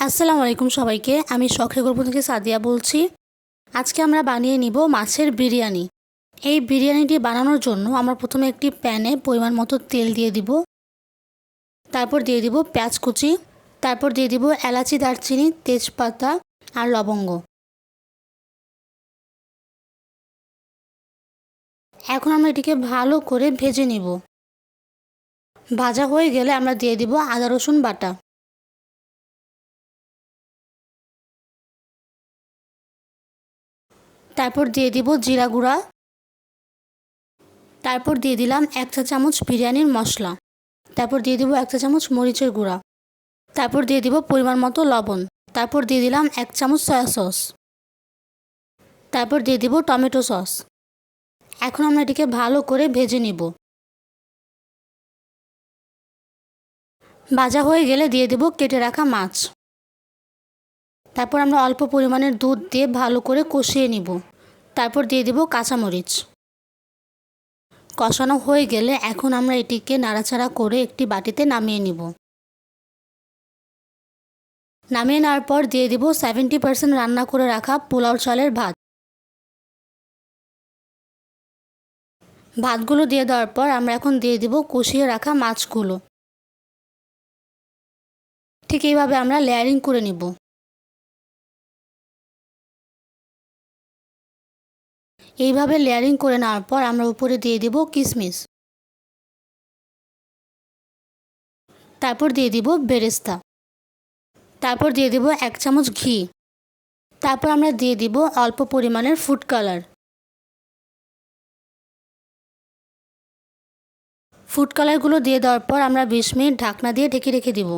আসসালামু আলাইকুম সবাইকে। আমি শখের গল্প থেকে সাদিয়া বলছি। আজকে আমরা বানিয়ে নিব মাছের বিরিয়ানি। এই বিরিয়ানিটি বানানোর জন্য আমরা প্রথমে একটি প্যানে পরিমাণ মতো তেল দিয়ে দিব। তারপর দিয়ে দিব পেঁয়াজ কুচি, তারপর দিয়ে দিব এলাচি, দারচিনি, তেজপাতা আর লবঙ্গ। এখন আমরা এটিকে ভালো করে ভেজে নিব। ভাজা হয়ে গেলে আমরা দিয়ে দিব আদা রসুন বাটা। তারপর দিয়ে দিব জিরা গুঁড়া। তারপর দিয়ে দিলাম 1 চা চামচ বিরিয়ানির মশলা। তারপর দিয়ে দিব 1 চা চামচ মরিচের গুঁড়া। তারপর দিয়ে দিব পরিমাণ মতো লবণ। তারপর দিয়ে দিলাম 1 চামচ সয়া সস। তারপর দিয়ে দিব টমেটো সস। এখন আমরা এটিকে ভালো করে ভেজে নিব। ভাজা হয়ে গেলে দিয়ে দেব কেটে রাখা মাছ। তারপর আমরা অল্প পরিমাণের দুধ দিয়ে ভালো করে কষিয়ে নিব। তারপর দিয়ে দেব কাঁচামরিচ। কষানো হয়ে গেলে এখন আমরা এটিকে নাড়াচাড়া করে একটি বাটিতে নামিয়ে নিব। নামিয়ে নেওয়ার পর দিয়ে দিব 70% রান্না করে রাখা পোলাও চালের ভাত। ভাতগুলো দিয়ে দেওয়ার পর আমরা এখন দিয়ে দিব কষিয়ে রাখা মাছগুলো। ঠিক এইভাবে আমরা লেয়ারিং করে নিব। এইভাবে লেয়ারিং করে নেওয়ার পর আমরা উপরে দিয়ে দিব কিশমিশ। তারপর দিয়ে দিব বেরেস্তা। তারপর দিয়ে দিব 1 চামচ ঘি। তারপর আমরা দিয়ে দিব অল্প পরিমাণের ফুড কালার। ফুড কালারগুলো দিয়ে দেওয়ার পর আমরা 20 মিনিট ঢাকনা দিয়ে ঢেকে রেখে দিব।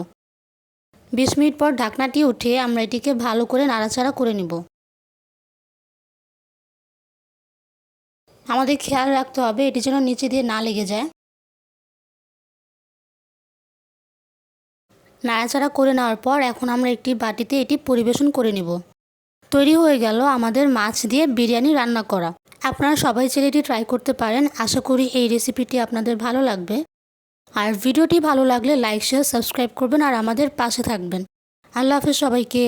20 মিনিট পর ঢাকনাটি উঠিয়ে আমরা এটিকে ভালো করে নাড়াচাড়া করে নিব। আমাদের খেয়াল রাখতে হবে এটি যেন নিচে দিয়ে না লেগে যায়। নাড়াচাড়া করে নেওয়ার পর এখন আমরা একটি বাটিতে এটি পরিবেশন করে নিব। তৈরি হয়ে গেল আমাদের মাছ দিয়ে বিরিয়ানি রান্না করা। আপনারা সবাই চাইলে এটি ট্রাই করতে পারেন। আশা করি এই রেসিপিটি আপনাদের ভালো লাগবে। আর ভিডিওটি ভালো লাগলে লাইক, শেয়ার, সাবস্ক্রাইব করবেন আর আমাদের পাশে থাকবেন। আল্লাহ হাফেজ সবাইকে।